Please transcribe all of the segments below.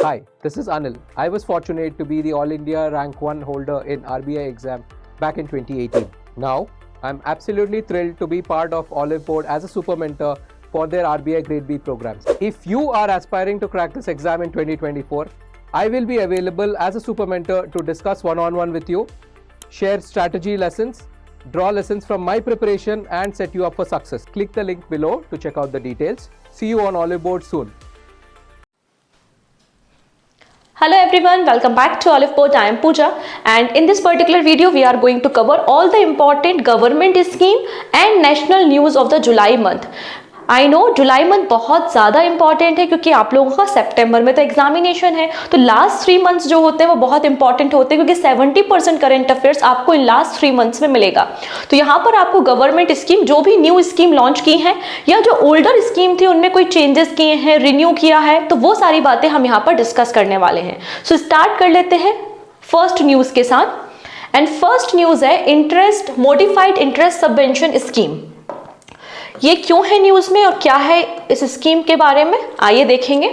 Hi, this is Anil. I was fortunate to be the All India Rank 1 holder in RBI exam back in 2018. Now, I'm absolutely thrilled to be part of Olive Board as a super mentor for their RBI Grade B programs. If you are aspiring to crack this exam in 2024, I will be available as a super mentor to discuss one-on-one with you, share strategy lessons, draw lessons from my preparation and set you up for success. Click the link below to check out the details. See you on Olive Board soon. Hello everyone, welcome back to Olive Board. I am Pooja, and in this particular video we are going to cover all the important government scheme and national news of the July month. I know July month बहुत ज़्यादा important है क्योंकि आप लोगों का सितंबर में तो examination है, तो लास्ट 3 मंथ्स जो होते हैं वो बहुत इंपॉर्टेंट होते हैं क्योंकि 70% करंट अफेयर्स आपको इन लास्ट 3 मंथ्स में मिलेगा। तो यहाँ पर आपको गवर्नमेंट स्कीम, जो भी न्यू स्कीम लॉन्च की हैं या जो ओल्डर स्कीम थी उनमें कोई चेंजेस किए हैं, रिन्यू किया है, तो वो सारी बातें हम यहाँ पर डिस्कस करने वाले हैं। सो स्टार्ट कर लेते हैं फर्स्ट न्यूज़ के साथ। एंड फर्स्ट न्यूज़ है interest modified interest subvention scheme. ये क्यों है न्यूज में और क्या है इस स्कीम के बारे में, आइए देखेंगे।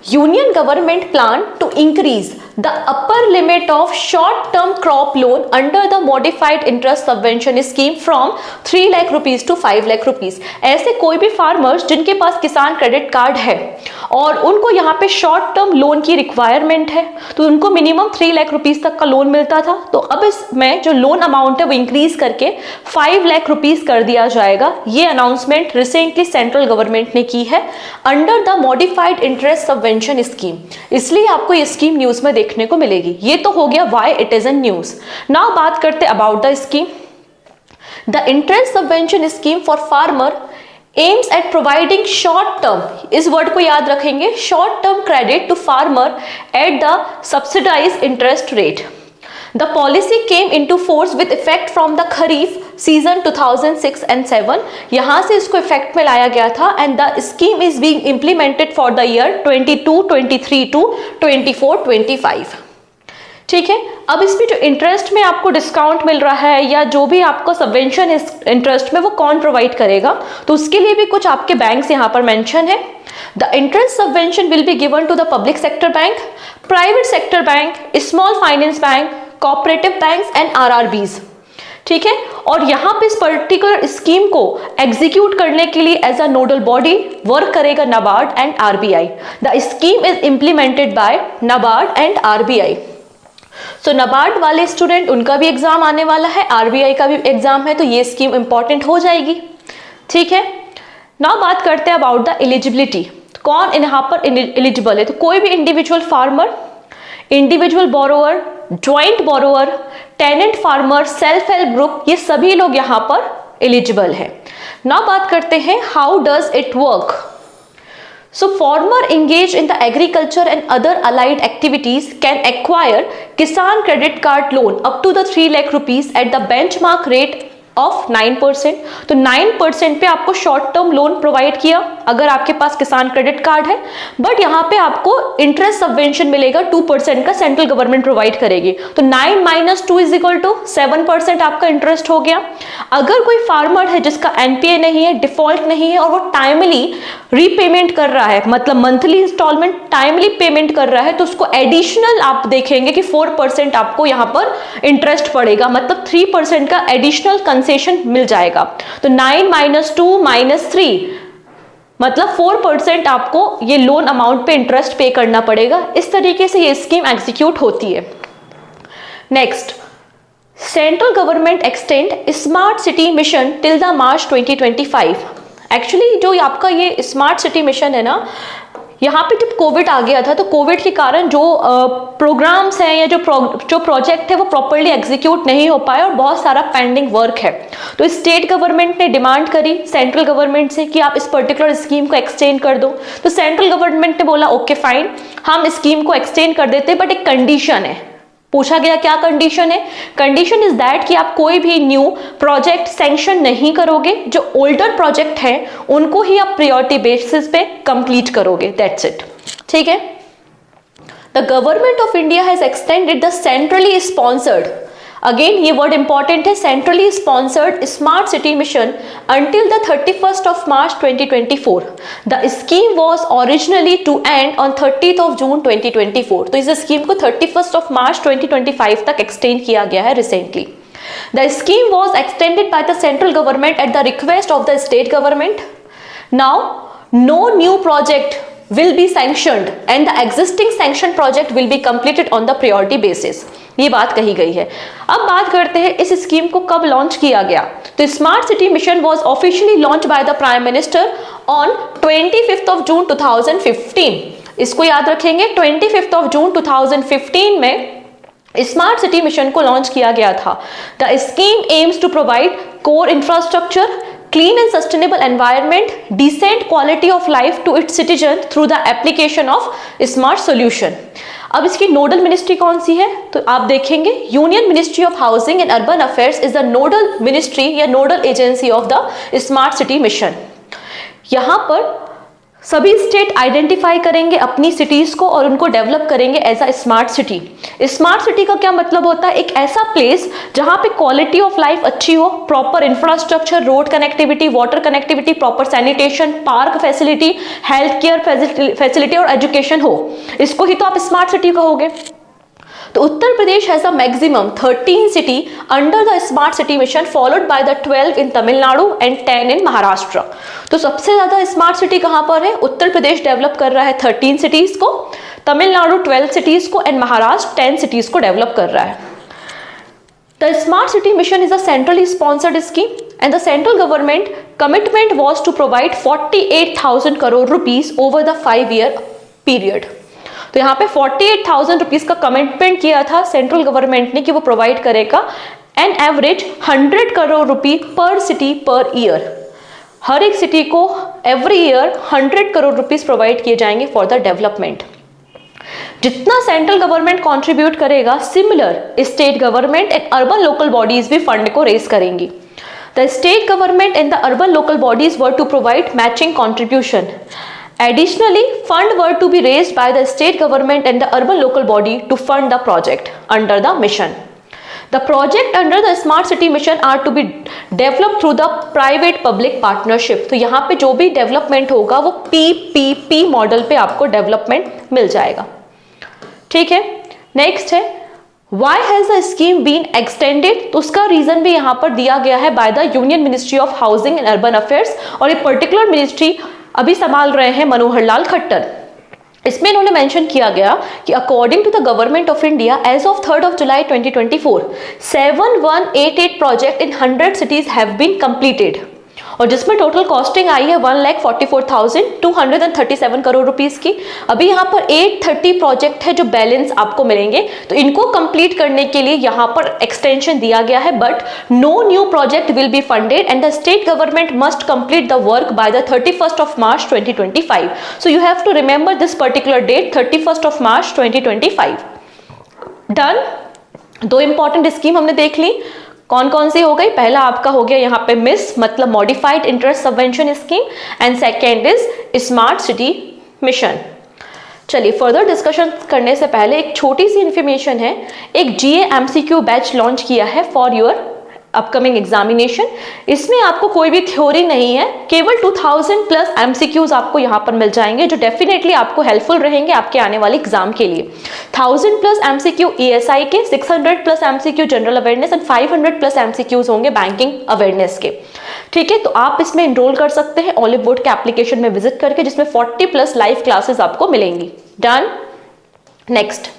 Union government plan to increase the upper limit of short term crop loan under the modified interest subvention scheme from 3 lakh rupees to 5 lakh rupees. ऐसे कोई भी फार्मर्स जिनके पास किसान क्रेडिट कार्ड है और उनको यहाँ पे शॉर्ट टर्म लोन की रिक्वायरमेंट है, तो उनको मिनिमम 3 लाख रुपीज तक का लोन मिलता था, तो अब इसमें जो लोन अमाउंट है वो इंक्रीज करके 5 लाख रुपीज कर दिया जाएगा। ये अनाउंसमेंट रिसेंटली सेंट्रल गवर्नमेंट ने की है under the modified interest subvention scheme, इसलिए आपको ये स्कीम न्यूज में देखने को मिलेगी। ये तो हो गया why it is an news. Now बात करते about the scheme. The interest subvention scheme for farmer aims at providing short term, इस वर्ड को याद रखेंगे, short term credit to farmer at the subsidized interest rate. The policy came into force with effect from the Kharif season 2006 and 7. यहाँ से इसको effect में लाया गया था and the scheme is being implemented for the year 22-23 to 24-25. ठीक है, अब इसमें जो इंटरेस्ट में आपको डिस्काउंट मिल रहा है या जो भी आपको सबवेंशन इंटरेस्ट में वो कौन प्रोवाइड करेगा, तो उसके लिए भी कुछ आपके बैंक्स यहाँ पर मेंशन है। The interest subvention will be given to the public sector bank, private sector bank, small finance bank, cooperative banks and RRBs. ठीक है, और यहाँ पे इस पर्टिकुलर स्कीम को एग्जीक्यूट करने के लिए as a nodal body work करेगा NABARD and RBI. The scheme is implemented by NABARD and RBI. So NABARD वाले स्टूडेंट, उनका भी एग्जाम आने वाला है, आरबीआई का भी एग्जाम है, तो ये स्कीम इंपॉर्टेंट हो जाएगी। ठीक है, नाउ बात करते हैं अबाउट द एलिजिबिलिटी। कौन यहाँ पर एलिजिबल है, तो कोई भी individual farmer, individual borrower, joint borrower, tenant farmer, self help group, ये सभी लोग यहाँ पर एलिजिबल है। नाउ बात करते हैं how does it work. So farmer engaged in the agriculture and other allied activities can acquire Kisan credit card loan up to the 3 lakh rupees at the benchmark rate of 9%। तो 9% पे आपको short term loan provide किया अगर आपके पास किसान credit card है, but यहाँ पे आपको इंटरेस्ट सबवेंशन मिलेगा 2% का, सेंट्रल गवर्नमेंट प्रोवाइड करेगी। तो 9 - 2 = 7% आपका इंटरेस्ट हो गया। अगर कोई फार्मर है जिसका एनपीए नहीं है, डिफॉल्ट नहीं है और वो टाइमली रीपेमेंट कर रहा है, मतलब मंथली इंस्टॉलमेंट टाइमली पेमेंट कर रहा है, तो उसको एडिशनल आप देखेंगे कि 4% आपको यहाँ पर इंटरेस्ट पड़ेगा, मतलब 3% का एडिशनल कंसेशन मिल जाएगा। तो 9 - 2 - 3 मतलब 4% आपको ये लोन अमाउंट पे इंटरेस्ट पे करना पड़ेगा। इस तरीके से ये स्कीम एग्जीक्यूट होती है। Next, central government extend smart city mission till the March 2025। Actually जो आपका ये स्मार्ट सिटी मिशन है ना, यहाँ पे जब कोविड आ गया था तो कोविड के कारण जो प्रोग्राम्स हैं या जो प्रोजेक्ट है वो प्रॉपरली एग्जीक्यूट नहीं हो पाया और बहुत सारा पेंडिंग वर्क है। तो स्टेट गवर्नमेंट ने डिमांड करी सेंट्रल गवर्नमेंट से कि आप इस पर्टिकुलर स्कीम को एक्सटेंड कर दो। तो सेंट्रल गवर्नमेंट ने बोला ओके फाइन, हम स्कीम को एक्सटेंड कर देते, बट एक कंडीशन है। पूछा गया क्या कंडीशन है? कंडीशन इज दैट कि आप कोई भी न्यू प्रोजेक्ट सैंक्शन नहीं करोगे, जो ओल्डर प्रोजेक्ट हैं उनको ही आप प्रायोरिटी बेसिस पे कंप्लीट करोगे, दैट्स इट। ठीक है, the government of India has extended the centrally sponsored again ये वर्ड इंपॉर्टेंट है, centrally sponsored smart city mission until the 31st of March 2024. The scheme was originally to end on 30th of June 2024. तो इस scheme को 31st of March 2025 तक extend किया गया है recently. The scheme was extended by the central government at the request of the state government. Now, no new project will be sanctioned and the existing sanctioned project will be completed on the priority basis. ये बात कही गई है. अब बात करते हैं इस स्कीम को कब लॉन्च किया गया. तो smart city mission was officially launch by the prime minister on 25th of June 2015. इसको याद रखेंगे, 25th of June 2015 में स्मार्ट सिटी मिशन को लॉन्च किया गया था. The scheme aims to provide core infrastructure, clean and sustainable environment, decent quality of life to its citizen through the application of smart solution. अब इसकी nodal ministry कौन सी है, तो आप देखेंगे union ministry of housing and urban affairs is the nodal ministry या nodal agency of the smart city mission. यहाँ पर सभी स्टेट आइडेंटिफाई करेंगे अपनी सिटीज को और उनको डेवलप करेंगे as a smart city. Smart city का क्या मतलब होता है, एक ऐसा प्लेस जहां पे क्वालिटी ऑफ लाइफ अच्छी हो, proper infrastructure, road connectivity, water connectivity, proper sanitation, park facility, health care facility और एजुकेशन हो. इसको ही तो आप स्मार्ट सिटी कहोगे. तो Uttar Pradesh has a maximum 13 city under the smart city mission followed by the 12 in Tamil Nadu and 10 in Maharashtra. तो सबसे ज्यादा स्मार्ट सिटी कहां पर है, उत्तर प्रदेश डेवलप कर रहा है 13 सिटीज को, तमिलनाडु 12 सिटीज को एंड महाराष्ट्र 10 सिटीज को डेवलप कर रहा है. The smart city mission is a centrally sponsored scheme and the central government commitment was to provide 48,000 crore rupees over the 5-year period. तो यहाँ पे 48,000 रुपीज का कमिटमेंट किया था सेंट्रल गवर्नमेंट ने कि वो प्रोवाइड करेगा एन एवरेज 100 करोड़ रुपी पर सिटी पर ईयर. हर एक सिटी को every year 100 crore rupees provide किए जाएंगे फॉर द डेवलपमेंट. जितना सेंट्रल गवर्नमेंट कंट्रीब्यूट करेगा, similar state government and urban local bodies भी फंड को रेज करेंगी. The state government and the urban local bodies were to provide matching contribution. Additionally, funds were to be raised by the state government and the urban local body to fund the project under the mission. The project under the smart city mission are to be developed through the private public partnership. तो यहाँ पे जो भी development होगा वो PPP model पे आपको development मिल जाएगा. ठीक है. नेक्स्ट है Why has the scheme been extended? तो उसका रीजन भी यहाँ पर दिया गया है by the union ministry of housing and urban affairs, और ये पर्टिकुलर मिनिस्ट्री अभी संभाल रहे हैं मनोहर लाल खट्टर. इसमें इन्होंने मेंशन किया गया कि according to the government of India as of 3rd of July 2024 7188 project in 100 cities have been completed, और जिसमें टोटल कॉस्टिंग आई है 1,44,237 करोड़ रुपीस की. अभी यहाँ पर 830 प्रोजेक्ट है जो बैलेंस आपको मिलेंगे. तो इनको कंप्लीट करने के लिए यहाँ पर एक्सटेंशन दिया गया है, but no new project will be funded and the state government must complete the work by the 31st of March 2025. So you have to remember this particular date, 31st of March 2025. Done. दो important scheme हमने देख ली. कौन कौन सी हो गई, पहला आपका हो गया यहाँ पे मिस मतलब modified interest subvention scheme, and second is smart city mission. चलिए फर्दर डिस्कशन करने से पहले एक छोटी सी इंफॉर्मेशन है. एक GA MCQ बैच लॉन्च किया है फॉर योर अपकमिंग एग्जामिनेशन. इसमें आपको कोई भी थ्योरी नहीं है, केवल 2000+ MCQs आपको यहाँ पर मिल जाएंगे जो डेफिनेटली आपको हेल्पफुल रहेंगे आपके आने वाले एग्जाम के लिए. 1000+ MCQ ESI के, 600+ MCQ general awareness and 500+ MCQs होंगे बैंकिंग अवेयरनेस के. ठीक है. तो आप इसमें इनरोल कर सकते हैं ऑलिव बोर्ड के एप्लीकेशन में विजिट करके, जिसमें 40+ लाइव क्लासेस आपको मिलेंगी. Done. Next,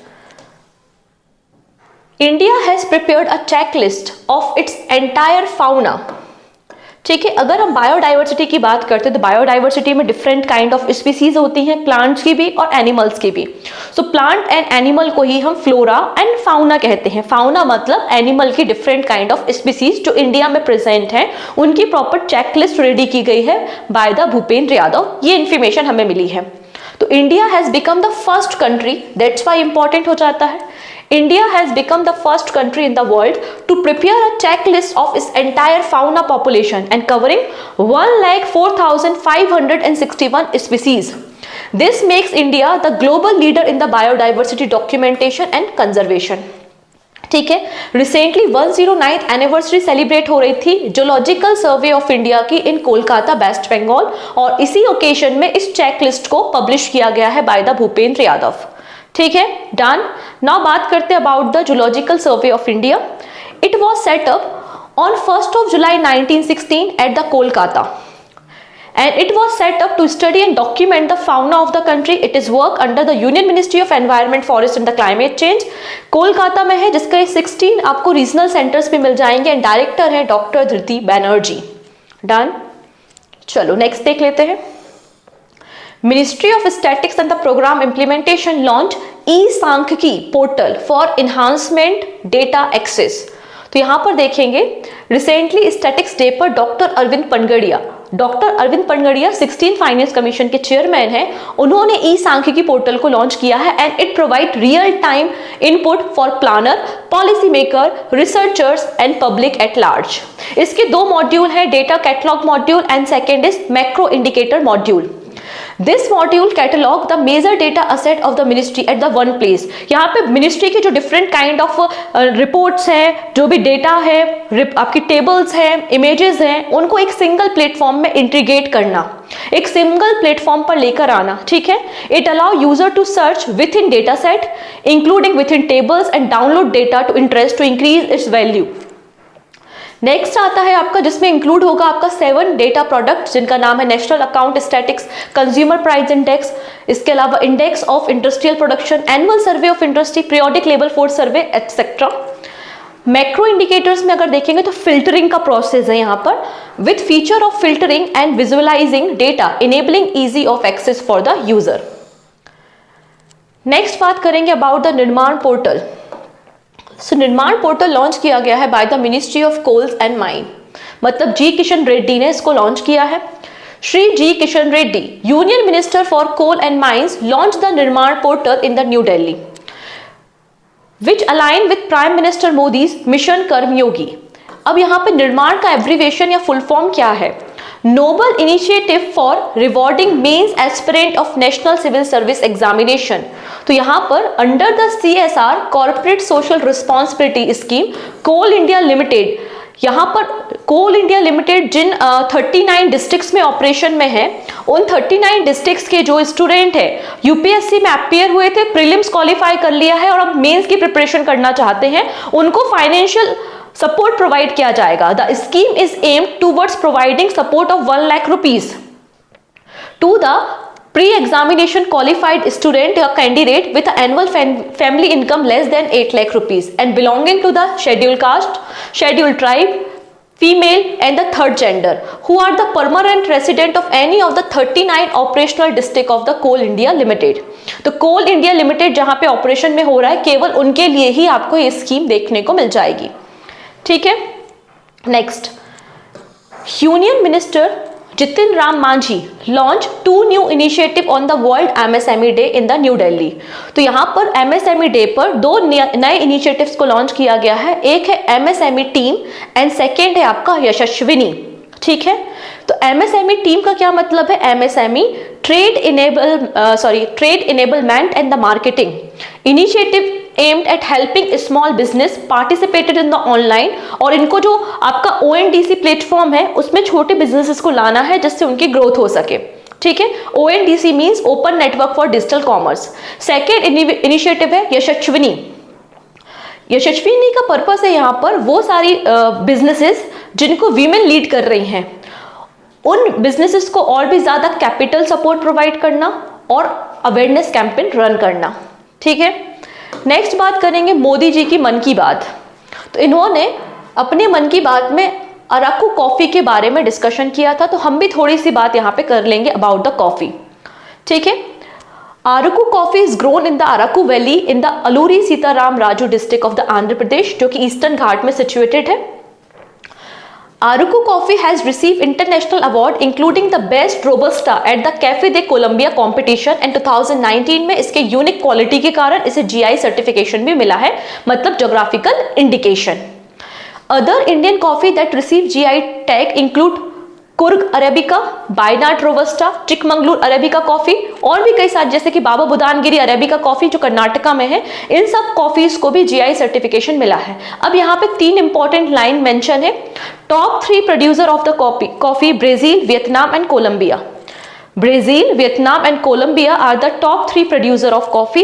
India has prepared a checklist of its entire fauna. ठीक है. अगर हम बायोडाइवर्सिटी की बात करते हैं तो बायोडाइवर्सिटी में डिफरेंट काइंड ऑफ स्पीसीज होती हैं, प्लांट्स की भी और एनिमल्स की भी. सो प्लांट एंड एनिमल को ही हम फ्लोरा एंड फाउना कहते हैं. फाउना मतलब एनिमल की डिफरेंट काइंड ऑफ स्पीसीज जो इंडिया में प्रेजेंट हैं, उनकी प्रॉपर चेकलिस्ट रेडी की गई है बाय द भूपेंद्र यादव. ये इंफॉर्मेशन हमें मिली है. तो India has become the first country, that's why important हो जाता है. India has become the first country in the world to prepare a checklist of its entire fauna population and covering 1,04,561 species. This makes India the global leader in the biodiversity documentation and conservation. ठीक है। Recently 109th anniversary celebrate हो रही थी zoological survey of India की इन Kolkata, West Bengal, और इसी occasion में इस चेकलिस्ट को पब्लिश किया गया है बाय द भूपेंद्र यादव। ठीक है, डन। नाउ बात करते हैं about the zoological survey of India. It was set up on 1st of July 1916 at the Kolkata, and it was set up to study and document the fauna of the country. It is work under the Union Ministry of Environment, Forest and the Climate Change. Kolkata में है, जिसका 16 आपको regional centres पे मिल जाएंगे, and director है doctor धृति Banerjee. Done. चलो next देख लेते हैं। Ministry of Statistics and the Program Implementation launched e-सांख्यिकी portal for enhancement data access। तो यहां पर देखेंगे रिसेंटली स्टैटिक्स डे पर doctor Arvind Panagariya 16 finance commission के चेयरमैन हैं, उन्होंने ई सांख्यिकी पोर्टल को लॉन्च किया है, and it provide real time input for planner, policy maker, researchers and public at large. इसके दो मॉड्यूल हैं, data catalogue module and second is macro indicator module. This module catalogue the major data asset of the ministry at the one place. यहाँ पे ministry की जो different kind of reports हैं, जो भी डेटा है, आपकी टेबल्स हैं, इमेजेस हैं, उनको एक सिंगल प्लेटफॉर्म में इंटीग्रेट करना, एक सिंगल प्लेटफॉर्म पर लेकर आना। ठीक है, it allow user to search within data set including within tables and download data to interest to increase its value. Next आता है आपका, जिसमें इंक्लूड होगा आपका 7 डेटा प्रोडक्ट, जिनका नाम है national account statics, consumer price index, इसके अलावा index of industrial production, annual survey of industry, periodic labour force survey etcetera. Macro indicators में अगर देखेंगे तो फिल्टरिंग का प्रोसेस है यहाँ पर, with feature of filtering and visualising data enabling easy of access for the user. Next बात करेंगे about the Nirman portal. So Nirman portal launch किया गया है by the ministry of coals and mine, मतलब जी किशन रेड्डी ने इसको लॉन्च किया है। Shri G Kishan Reddy, union minister for coal and mines, launch the Nirman portal in the new Delhi, which align with prime minister Modi's mission कर्मयोगी। अब यहाँ पे निर्माण का एब्रीविएशन या फुल फॉर्म क्या है? Noble initiative for rewarding mains aspirant of national civil service examination. तो यहाँ पर under the CSR corporate social responsibility scheme, coal India limited, यहाँ पर कोल इंडिया लिमिटेड जिन 39 डिस्ट्रिक्ट्स में ऑपरेशन में है, उन 39 डिस्ट्रिक्ट्स के जो स्टूडेंट है यूपीएससी में अपियर हुए थे, प्रीलिम्स क्वालिफाई कर लिया है और अब मेंस की प्रिपरेशन करना चाहते हैं, उनको फाइनेंशियल सपोर्ट प्रोवाइड किया जाएगा। The scheme is aimed towards providing support of 1 lakh rupees to the pre-examination qualified student or candidate with an annual family income less than 8 lakh rupees and belonging to the scheduled caste, scheduled tribe, female and the third gender who are the permanent resident of any of the 39 operational district of the Coal India Limited। तो Coal India Limited जहां पे operation में हो रहा है, केवल उनके लिए ही आपको ये स्कीम देखने को मिल जाएगी। ठीक है, next, union minister Jitin Ram Manjhi launch 2 new initiative on the world MSME day in the new Delhi. तो यहाँ पर MSME डे पर 2 नए इनिशिएटिव्स को लॉन्च किया गया है, एक है MSME टीम एंड सेकेंड है आपका यशस्विनी। ठीक है, तो MSME टीम का क्या मतलब है? MSME trade enablement and the marketing initiative aimed at helping small business participated in the online, और इनको जो आपका ONDC प्लेटफॉर्म है उसमें छोटे बिजनेसेस को लाना है जिससे उनकी ग्रोथ हो सके। ठीक है, ONDC means open network for digital commerce. Second initiative है यशस्विनी। यशस्विनी का पर्पस है यहाँ पर वो सारी बिजनेसेस जिनको वीमेन लीड कर रही हैं, उन बिजनेसेस को और भी ज्यादा कैपिटल सपोर्ट प्रोवाइड करना और अवेयरनेस कैंपेन रन करना। ठीक है, नेक्स्ट बात करेंगे मोदी जी की मन की बात। तो इन्होंने अपने मन की बात में अराकू कॉफी के बारे में डिस्कशन किया था, तो हम भी थोड़ी सी बात यहाँ पे कर लेंगे अबाउट द कॉफी। ठीक है, Araku coffee is grown in the Araku valley in the Alluri Sitarama Raju district of the Andhra Pradesh, जो कि ईस्टर्न घाट में सिचुएटेड है। Araku coffee has received international award including the best robusta at the Cafe de Colombia competition and 2019 में इसके unique quality के कारण इसे GI certification भी मिला है, मतलब geographical indication. Other Indian coffee that receive GI tag include Coorg arabica, Wayanad robusta, Chikmagalur arabica coffee और भी कई सारे जैसे कि बाबा बुदानगिरी अरेबिका कॉफी जो कर्नाटका में है, इन सब कॉफीज को भी जीआई सर्टिफिकेशन मिला है। अब यहाँ पे 3 इंपॉर्टेंट लाइन मेंशन है। Top 3 producer of the coffee Brazil, Vietnam and Colombia. Brazil, Vietnam and Colombia are the top 3 producer of coffee.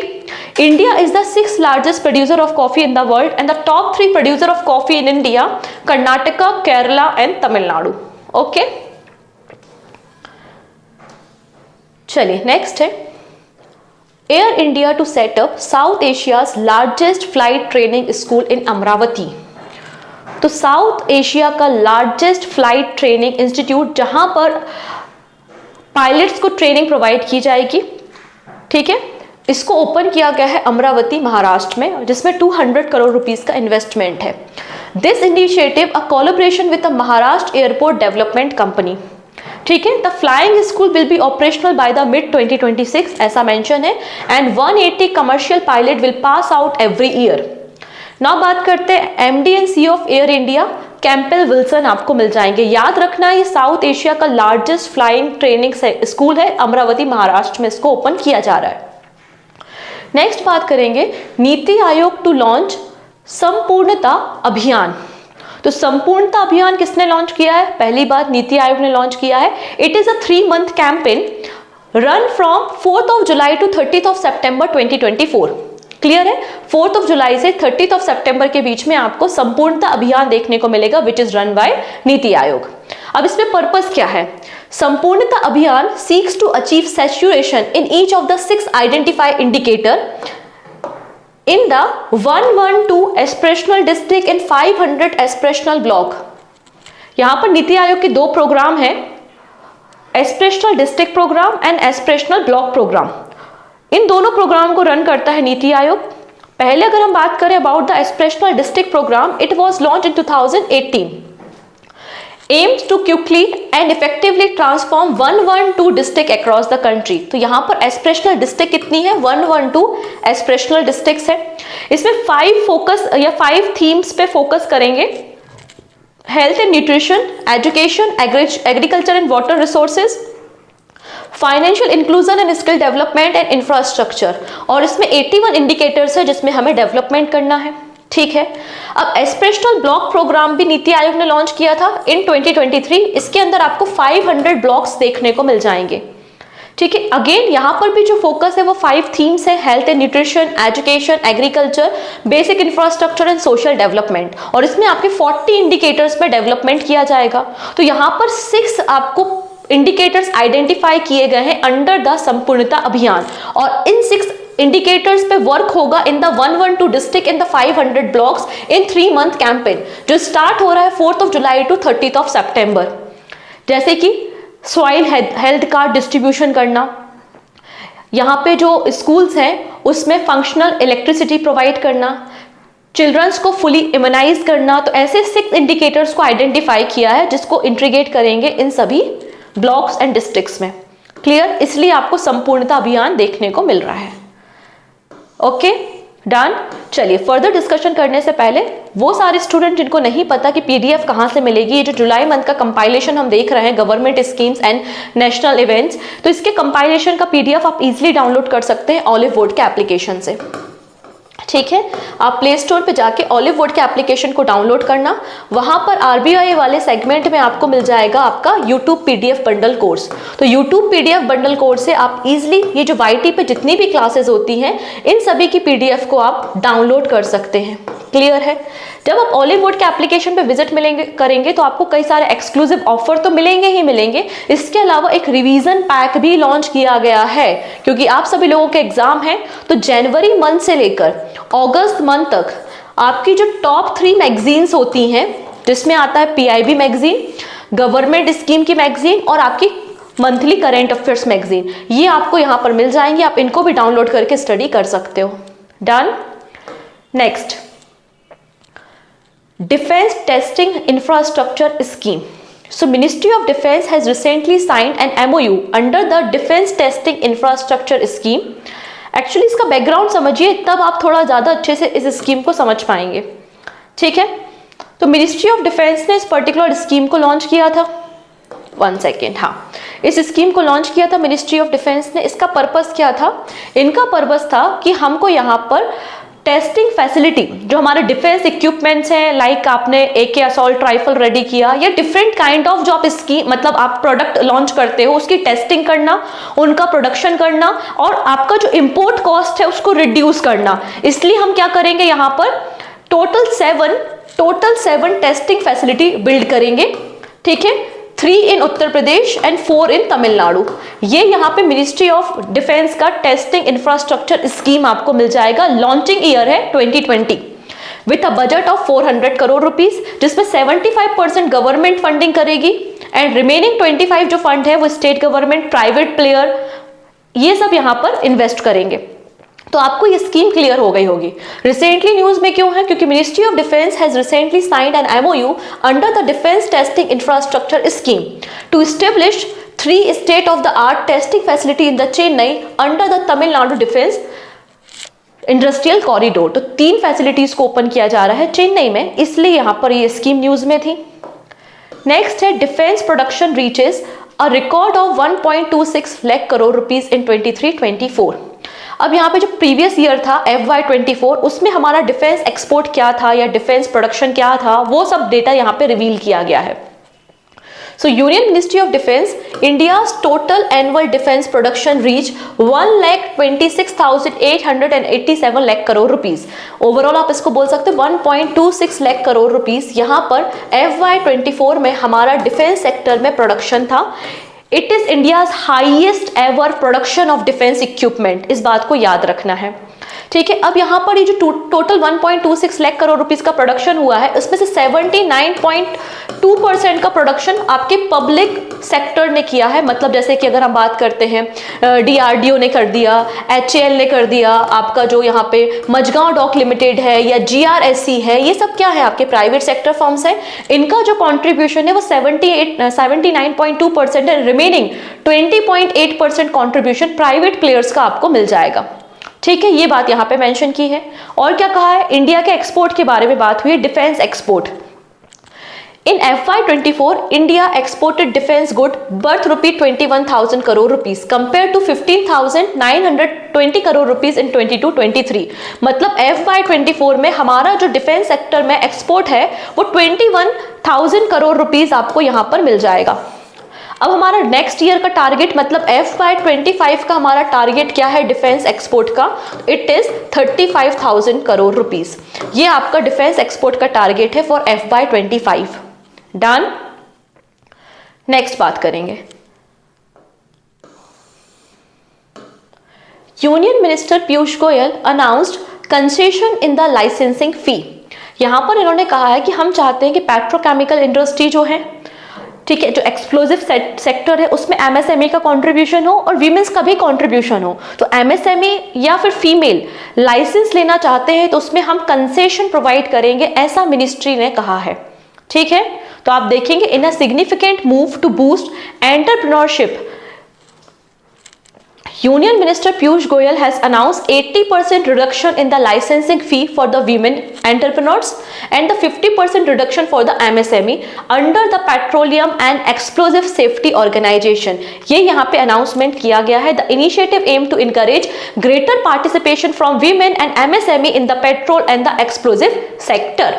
India is the 6th largest producer of coffee in the world and the top 3 producer of coffee in India, Karnataka, Kerala and Tamil Nadu. Okay? चलिए next है air India to set up South Asia's largest flight training school in Amaravati. तो South Asia का largest flight training institute जहां पर pilots को training provide की जाएगी, ठीक है, इसको ओपन किया गया है अमरावती महाराष्ट्र में, जिसमें 200 करोड़ रुपीस का इन्वेस्टमेंट है। This initiative a collaboration with the Maharashtra airport development company, ठीक है। The flying school will be operational by the mid 2026 ऐसा मेंशन है and 180 commercial pilot will pass out every year. Now बात करते हैं MD and CEO of Air India Campbell Wilson आपको मिल जाएंगे। याद रखना ये साउथ एशिया का लार्जेस्ट फ्लाइंग ट्रेनिंग स्कूल है, अमरावती महाराष्ट्र में इसको ओपन किया जा रहा है। नेक्स्ट बात करेंगे नीति आयोग टू लॉन्च संपूर्णता अभियान। तो संपूर्णता अभियान किसने लॉन्च किया है? पहली बात नीति आयोग ने लॉन्च किया है। It is a 3 month campaign run from 4 July to 30 September 2024। Clear है? 4 जुलाई से 30 सितंबर के बीच में आपको संपूर्णता अभियान देखने को मिलेगा which is run by NITI Aayog. अब इसमें पर्पस क्या है? Sampoornata Abhiyan seeks to achieve saturation in each of the 6 identified indicator in the 112 aspirational district in 500 aspirational block. यहां पर नीति आयोग के 2 प्रोग्राम हैं, aspirational district programme and aspirational block programme. इन दोनों प्रोग्राम को रन करता है नीति आयोग। पहले अगर हम बात करें about the aspirational district program, it was launch in 2018, aims to quickly and effectively transform 112 district across the country। तो यहाँ पर एस्पिरेशनल डिस्ट्रिक्ट कितनी है? 112 एस्पिरेशनल डिस्ट्रिक्ट्स है। इसमें 5 फोकस या 5 थीम्स पे फोकस करेंगे। Health and nutrition, education, agriculture and water resources, financial inclusion and skill development and infrastructure. और इसमें 81 इंडिकेटर्स है जिसमें हमें डेवलपमेंट करना है, ठीक है। अब एस्पिरेशनल ब्लॉक प्रोग्राम भी नीति आयोग ने लॉन्च किया था इन 2023। इसके अंदर आपको 500 ब्लॉक्स देखने को मिल जाएंगे, ठीक है। अगेन यहाँ पर भी जो फोकस है वो 5 थीम्स है, health and nutrition, education, agriculture, basic infrastructure and social development. और इसमें आपके 40 इंडिकेटर्स पे डेवलपमेंट किया जाएगा। तो यहाँ पर 6 आपको इंडिकेटर्स आइडेंटिफाई किए गए हैं अंडर द संपूर्णता अभियान, और इन 6 इंडिकेटर्स पे वर्क होगा in the 112 district in the 500 blocks in 3 month campaign जो स्टार्ट हो रहा है 4 जुलाई टू 30 सितंबर। जैसे कि सॉइल हेल्थ कार्ड डिस्ट्रीब्यूशन करना, यहाँ पे जो स्कूल्स हैं उसमें फंक्शनल इलेक्ट्रिसिटी प्रोवाइड करना, चिल्ड्रंस को फुली इम्यूनाइज करना। तो ऐसे 6 इंडिकेटर्स को आइडेंटिफाई किया है जिसको इंटीग्रेट करेंगे इन सभी ब्लॉक्स एंड डिस्ट्रिक्ट्स में। क्लियर? इसलिए आपको संपूर्णता अभियान देखने को मिल रहा है। Okay, done. चलिए फर्दर डिस्कशन करने से पहले वो सारे स्टूडेंट जिनको नहीं पता कि पीडीएफ कहाँ से मिलेगी, ये जो जुलाई मंथ का कंपाइलेशन हम देख रहे हैं government schemes and national events, तो इसके कंपाइलेशन का पीडीएफ आप इजीली डाउनलोड कर सकते हैं ऑलिव वुड के एप्लीकेशन से, ठीक है। आप प्ले स्टोर पे जाके ऑलिव वुड के एप्लीकेशन को डाउनलोड करना, वहां पर आरबीआई वाले सेगमेंट में आपको मिल जाएगा आपका यूट्यूब पीडीएफ बंडल कोर्स। तो यूट्यूब पीडीएफ बंडल कोर्स से आप इजीली ये जो वाईटी पे जितनी भी क्लासेस होती हैं इन सभी की पीडीएफ को आप डाउनलोड कर सकते हैं। क्लियर है? जब आप ऑलिव वुड के एप्लीकेशन पे विजिट करेंगे तो आपको कई सारे एक्सक्लूसिव ऑफर तो मिलेंगे ही मिलेंगे। इसके अलावा एक रिवीजन पैक भी लॉन्च किया गया है, क्योंकि आप सभी लोगों के एग्जाम हैं। तो जनवरी मंथ से लेकर अगस्त मंथ तक आपकी जो टॉप 3 मैगजीन्स होती हैं, जिसमें आता है पीआईबी मैगजीन, गवर्नमेंट स्कीम की मैगजीन और आपकी मंथली करेंट अफेयर्स मैगजीन, ये आपको यहाँ पर मिल जाएंगे। आप इनको भी डाउनलोड करके स्टडी कर सकते हो। Done. Next, Defense Testing Infrastructure Scheme. So Ministry of Defense has recently signed an MOU under the Defense Testing Infrastructure Scheme. Actually इसका बैकग्राउंड समझिए, तब आप थोड़ा ज़्यादा अच्छे से इस स्कीम को समझ पाएंगे, ठीक है। तो मिनिस्ट्री ऑफ डिफेंस ने इस पर्टिकुलर स्कीम को लॉन्च किया था 1 सेकेंड, हाँ, इस स्कीम को लॉन्च किया था मिनिस्ट्री ऑफ डिफेंस ने। इसका पर्पस क्या था? इनका पर्पस था कि हमको यहाँ पर टेस्टिंग फैसिलिटी, जो हमारे डिफेंस इक्विपमेंट्स हैं, लाइक आपने AK असॉल्ट राइफल रेडी किया या डिफरेंट काइंड ऑफ जो आप इसकी मतलब आप प्रोडक्ट लॉन्च करते हो उसकी टेस्टिंग करना, उनका प्रोडक्शन करना और आपका जो इंपोर्ट कॉस्ट है उसको रिड्यूस करना। इसलिए हम क्या करेंगे, यहाँ पर टोटल 7 टेस्टिंग फैसिलिटी बिल्ड करेंगे, ठीक है, 3 इन उत्तर प्रदेश एंड 4 इन तमिलनाडु। ये यहाँ पे मिनिस्ट्री ऑफ डिफेंस का टेस्टिंग इंफ्रास्ट्रक्चर स्कीम आपको मिल जाएगा। लॉन्चिंग ईयर है 2020 with a budget of 400 crore rupees, जिसमें 75% गवर्नमेंट फंडिंग करेगी एंड रिमेनिंग 25 जो फंड है वो स्टेट गवर्नमेंट, प्राइवेट प्लेयर, ये सब यहाँ पर इन्वेस्ट करेंगे। तो आपको ये स्कीम क्लियर हो गई होगी। रिसेंटली न्यूज में क्यों है? क्योंकि ministry of defence has recently signed an MOU under the defence testing infrastructure scheme to establish 3 state of the art testing facility in the Chennai under the Tamil Nadu defence industrial corridor. तो 3 facilities को open किया जा रहा है चेन्नई में, इसलिए यहां पर ये स्कीम न्यूज में थी। नेक्स्ट है defence production reaches a record of 1.26 lakh crore rupees इन 23-24। अब यहाँ पे जो प्रीवियस ईयर था FY24, उसमें हमारा डिफेंस एक्सपोर्ट क्या था या डिफेंस प्रोडक्शन क्या था, वो सब डेटा यहाँ पे रिवील किया गया है। सो union ministry of defence, India's total annual defence production reach 1,26,887 lakh crore rupees. Overall आप इसको बोल सकते हैं 1.26 लाख करोड़ रुपीस यहाँ पर FY24 में हमारा डिफेंस सेक्टर में प्रोडक्शन था। It is India's highest ever production of defence equipment, इस बात को याद रखना है, ठीक है। अब यहाँ पर ये जो टोटल 1.26 लाख करोड़ रुपीस का प्रोडक्शन हुआ है, उसमें से 79.2% का प्रोडक्शन आपके पब्लिक सेक्टर ने किया है। मतलब जैसे कि अगर हम बात करते हैं DRDO ने कर दिया, HAL ने कर दिया, आपका जो यहाँ पे मझगांव डॉक लिमिटेड है या GRSC है, ये सब क्या है आपके प्राइवेट सेक्टर फर्म्स है। इनका जो कॉन्ट्रीब्यूशन है वो 79.2% है। रिमेनिंग 20.8% कॉन्ट्रीब्यूशन प्राइवेट प्लेयर्स का आपको मिल जाएगा, ठीक है। ये बात यहाँ पे मेंशन की है। और क्या कहा है? इंडिया के एक्सपोर्ट के बारे में बात हुई, defence export. In FY24 India exported defence good worth ₹21,000 crore rupees compare to 15,920 crore rupees in 22-23। मतलब FY24 में हमारा जो डिफेंस सेक्टर में एक्सपोर्ट है वो 21,000 करोड़ रुपीस आपको यहाँ पर मिल जाएगा। अब हमारा नेक्स्ट ईयर का टारगेट, मतलब FY25 का हमारा टारगेट क्या है डिफेंस एक्सपोर्ट का? It is 35,000 crore rupees. ये आपका डिफेंस एक्सपोर्ट का टारगेट है फॉर FY25। डन। नेक्स्ट बात करेंगे, union minister Piyush Goyal announced concession in the licensing fee. यहां पर इन्होंने कहा है कि हम चाहते हैं कि पेट्रोकेमिकल इंडस्ट्री जो है, ठीक है, जो एक्सप्लोजिव सेक्टर है, उसमें MSME का कंट्रीब्यूशन हो और वीमेंस का भी कंट्रीब्यूशन हो। तो MSME या फिर फीमेल लाइसेंस लेना चाहते हैं तो उसमें हम कंसेशन प्रोवाइड करेंगे, ऐसा मिनिस्ट्री ने कहा है, ठीक है। तो आप देखेंगे in a significant move to boost entrepreneurship, Union Minister Piyush Goyal has announced 80% reduction in the licensing fee for the women entrepreneurs and the 50% reduction for the MSME under the Petroleum and Explosive Safety Organization। ये यहाँ पे announcement किया गया है। The initiative aim to encourage greater participation from women and MSME in the petrol and the explosive sector।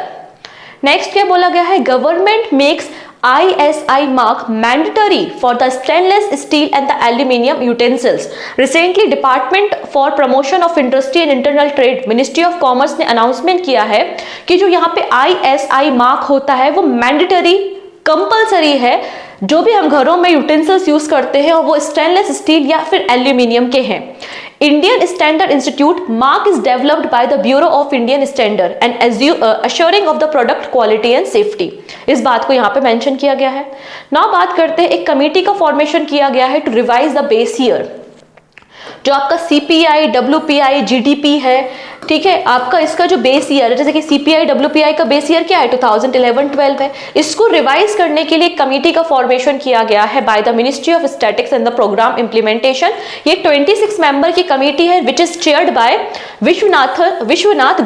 Next क्या बोला गया है? Government makes ISI mark mandatory for the stainless steel and the aluminium utensils। Recently Department for Promotion of Industry and Internal Trade, Ministry of Commerce ने announcement किया है कि जो यहाँ पे ISI मार्क होता है वो मैंडेटरी कंपलसरी है। जो भी हम घरों में यूटेंसिल्स यूज करते हैं और वो स्टेनलेस स्टील या फिर एल्यूमिनियम के हैं। Indian standard institute mark is developed by the bureau of Indian standard and assuring of the product quality and safety. इस बात को यहाँ पे मेंशन किया गया है। नाउ बात करते हैं, एक कमेटी का फॉर्मेशन किया गया है to revise the base year. जो आपका CPI, WPI, GDP है, ठीक है, आपका इसका जो बेस ईयर है, जैसे कि CPI, WPI का बेस ईयर क्या है, 2011-12 है। इसको रिवाइज करने के लिए एक कमेटी का फॉर्मेशन किया गया है by the ministry of statics and the programme implementation. ये 26 मेंबर की कमेटी है which is chaired by Vishwanath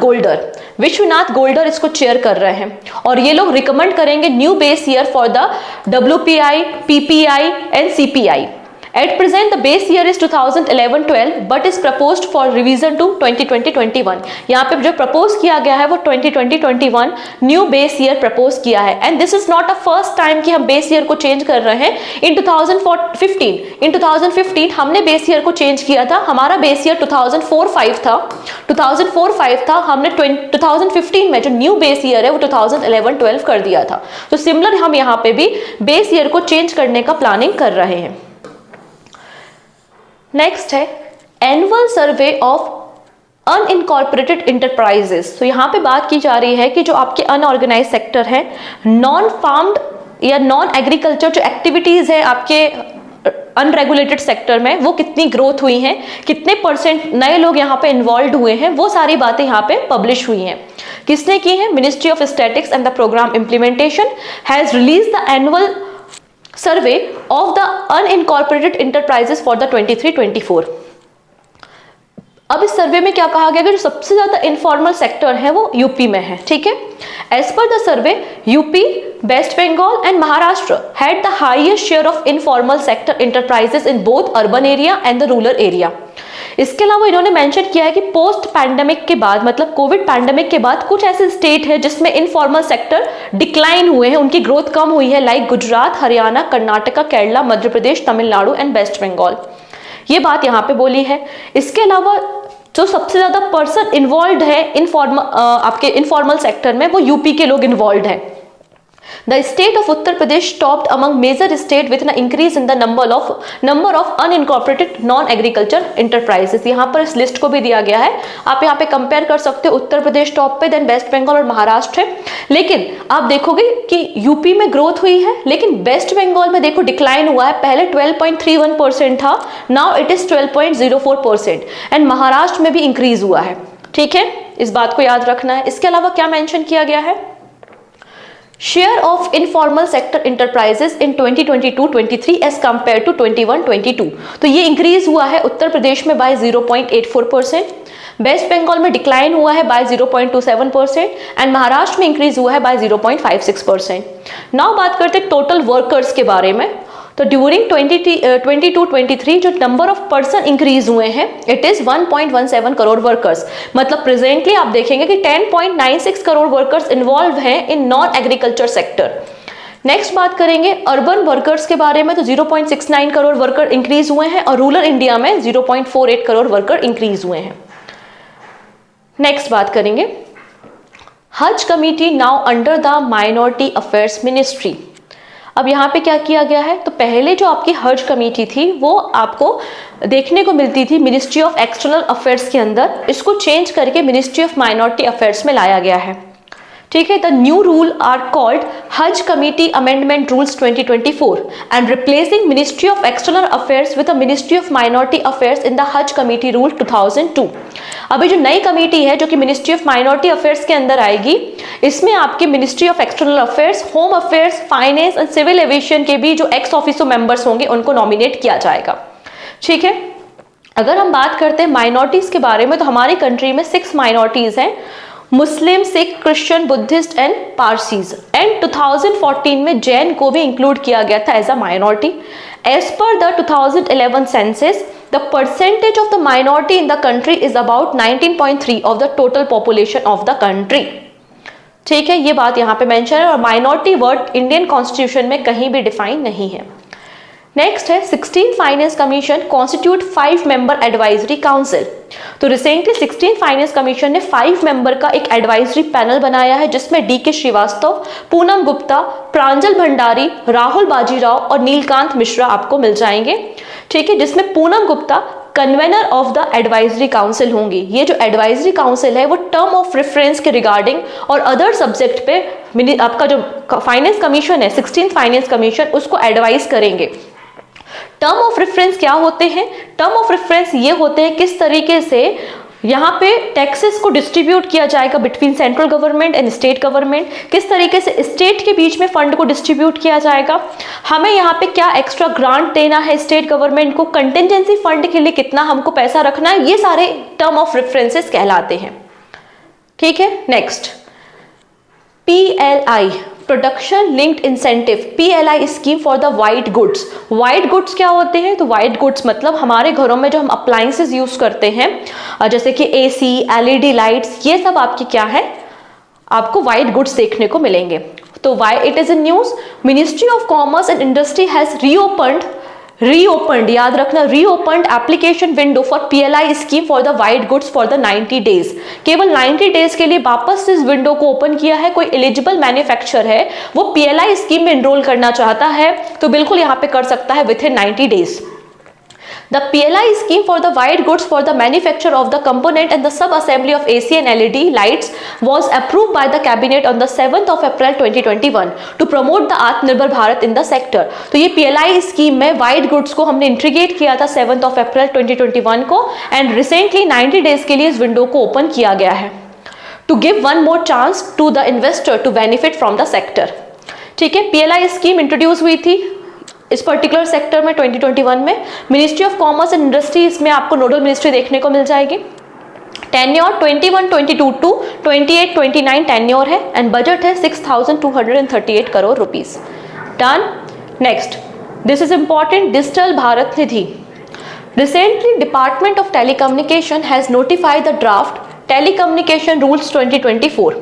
Goldar इसको चेयर कर रहे हैं, और ये लोग रिकमेंड करेंगे new base year for the WPI, PPI and CPI। At present, the base year is 2011-12, but is proposed for revision to 2020-21. यहाँ पे जो प्रपोज किया गया है वो 2020-21 न्यू बेस ईयर प्रपोज किया है, and this is not a first time कि हम बेस ईयर को चेंज कर रहे हैं। इन 2015 हमने बेस ईयर को चेंज किया था, हमारा बेस ईयर 2004-5 था, हमने 2015 में जो न्यू बेस ईयर है वो 2011-12 कर दिया था। तो सिमिलर हम यहाँ पे भी बेस ईयर को चेंज करने का प्लानिंग कर रहे हैं। नेक्स्ट है annual survey of unincorporated enterprises. तो यहाँ पे बात की जा रही है कि जो आपके अनऑर्गेनाइज सेक्टर है, नॉन फार्म्ड या नॉन एग्रीकल्चर जो एक्टिविटीज है आपके अनरेगुलेटेड सेक्टर में, वो कितनी ग्रोथ हुई है, कितने % नए लोग यहाँ पे इन्वॉल्व हुए हैं, वो सारी बातें यहाँ पे पब्लिश हुई हैं। किसने की है? Ministry of statics and the programme implementation has release the annual survey of the unincorporated enterprises for the 23-24। अब इस सर्वे में क्या कहा गया कि जो सबसे ज्यादा इनफॉर्मल सेक्टर है वो यूपी में है, ठीक है। As per the survey, UP, West Bengal and Maharashtra had the highest share of informal sector enterprises in both urban area and the rural area. इसके अलावा इन्होंने मेंशन किया है कि पोस्ट पैंडेमिक के बाद, मतलब कोविड पैंडेमिक के बाद कुछ ऐसे स्टेट है जिसमें इनफॉर्मल सेक्टर डिक्लाइन हुए हैं, उनकी ग्रोथ कम हुई है, like Gujarat, Haryana, Karnataka, Kerala, Madhya Pradesh, Tamil Nadu and West Bengal. ये बात यहाँ पे बोली है। इसके अलावा जो सबसे ज्यादा पर्सन इन्वॉल्व है आपके इनफॉर्मल सेक्टर में, वो यूपी के लोग इन्वॉल्व है। The state of Uttar Pradesh topped among major state with an increase in the number of unincorporated non-agriculture enterprises। यहाँ पर इस लिस्ट को भी दिया गया है, आप यहाँ पे कंपेयर कर सकते हो। उत्तर प्रदेश टॉप पे, देन वेस्ट बंगाल और महाराष्ट्र है। लेकिन आप देखोगे कि यूपी में ग्रोथ हुई है, लेकिन वेस्ट बंगाल में देखो डिक्लाइन हुआ है। पहले 12.31% था, now it is 12.04%, and Maharashtra में भी इंक्रीज हुआ है, ठीक है, इस बात को याद रखना है। इसके अलावा क्या मेंशन किया गया है? Share of informal sector enterprises in 2022-23 as compare to 21-22, तो ये इंक्रीज हुआ है उत्तर प्रदेश में बाय 0.84%, वेस्ट बंगाल में डिक्लाइन हुआ है बाय 0.27% एंड महाराष्ट्र में इंक्रीज हुआ है बाय 0.56%। नाउ बात करते हैं टोटल वर्कर्स के बारे में। तो ड्यूरिंग 22-23 जो नंबर ऑफ पर्सन इंक्रीज हुए हैं, इट इज 1.17 करोड़ वर्कर्स। मतलब प्रेजेंटली आप देखेंगे कि 10.96 करोड़ वर्कर्स इन्वॉल्व हैं in non agriculture sector. Next बात करेंगे अर्बन वर्कर्स के बारे में। तो 0.69 करोड़ वर्कर इंक्रीज हुए हैं और रूरल इंडिया में 0.48 करोड़ वर्कर इंक्रीज हुए हैं। नेक्स्ट बात करेंगे हज committee now under the minority affairs ministry. अब यहाँ पे क्या किया गया है? तो पहले जो आपकी हज कमेटी थी वो आपको देखने को मिलती थी मिनिस्ट्री ऑफ एक्सटर्नल अफेयर्स के अंदर, इसको चेंज करके मिनिस्ट्री ऑफ माइनॉरिटी अफेयर्स में लाया गया है, ठीक है। The new rule are called Haj committee amendment rules 2024 and replacing ministry of external affairs with the ministry of minority affairs in the Haj committee rule 2002। अभी जो नई कमेटी है जो कि मिनिस्ट्री ऑफ माइनॉरिटी अफेयर्स के अंदर आएगी, इसमें आपके ministry of external affairs, home affairs, finance and civil aviation के भी जो एक्स ऑफिसो मेंबर्स होंगे उनको नॉमिनेट किया जाएगा, ठीक है। अगर हम बात करते हैं माइनॉरिटीज के बारे में, तो हमारी कंट्री में 6 माइनॉरिटीज हैं, Muslim, Sikh, Christian, Buddhist and Parsis. And 2014 में जैन को भी इंक्लूड किया गया था as a minority. As per the 2011 census, the percentage of the minority in the country is about 19.3 of the total population of the country, ठीक है। ये बात यहाँ पे मेंशन है, और माइनॉरिटी वर्ड इंडियन कॉन्स्टिट्यूशन में कहीं भी डिफाइन नहीं है। नेक्स्ट है 16 finance commission constitute 5 member advisory council. तो रिसेंटली 16 फाइनेंस कमीशन ने 5 मेंबर का एक एडवाइजरी पैनल बनाया है, जिसमें DK श्रीवास्तव, पूनम गुप्ता, प्रांजल भंडारी, राहुल बाजीराव और नीलकांत मिश्रा आपको मिल जाएंगे, ठीक है। जिसमें Poonam Gupta convener of the advisory council होंगी। ये जो एडवाइजरी काउंसिल है वो टर्म ऑफ रेफरेंस के रिगार्डिंग और अदर सब्जेक्ट पे आपका जो फाइनेंस कमीशन है, 16 फाइनेंस कमीशन, उसको एडवाइज करेंगे। टर्म ऑफ रेफरेंस क्या होते हैं? टर्म ऑफ रेफरेंस ये होते हैं किस तरीके से यहाँ पे टैक्सेस को डिस्ट्रीब्यूट किया जाएगा between central government and state government, किस तरीके से स्टेट के बीच में फंड को डिस्ट्रीब्यूट किया जाएगा, हमें यहाँ पे क्या एक्स्ट्रा ग्रांट देना है स्टेट गवर्नमेंट को, कंटिजेंसी फंड के लिए कितना हमको पैसा रखना है, ये सारे टर्म ऑफ रेफरेंसेस कहलाते हैं। ठीक है, next PLI, production linked incentive, PLI scheme for the white goods. White goods क्या होते हैं? तो वाइट गुड्स मतलब हमारे घरों में जो हम अप्लायंसेस यूज करते हैं जैसे कि AC, LED लाइट्स, ये सब आपकी क्या है, आपको वाइट गुड्स देखने को मिलेंगे। तो why it is in news, ministry of commerce and industry has reopened, याद रखना, reopened application window for PLI scheme for the white goods for the 90 days. केवल 90 डेज के लिए वापस इस विंडो को ओपन किया है। कोई एलिजिबल मैन्युफैक्चरर है, वो PLI स्कीम में एनरोल करना चाहता है तो बिल्कुल यहाँ पे कर सकता है with in 90 days. The PLI scheme for the white goods for the manufacture of the component and the sub-assembly of AC and LED lights was approved by the cabinet on the 7th of April 2021 to promote the Atmanirbhar Bharat in the sector। तो ये PLI scheme में white goods को हमने integrate किया था 7th of April 2021 को, and recently 90 days के लिए इस विंडो को ओपन किया गया है to give one more chance to the investor to benefit from the sector. ठीक है, PLI स्कीम इंट्रोड्यूस हुई थी इस पर्टिकुलर सेक्टर में 2021 में। Ministry of commerce and industry इसमें आपको नोडल मिनिस्ट्री देखने को मिल जाएगी। टेन्योर 21-22 टू 28-29 टेन्योर है एंड बजट है 6,238 crore rupees. Done. Next, this is important, digital Bharat Nidhi. Recently department of telecommunication has notified the draft telecommunication rules 2024।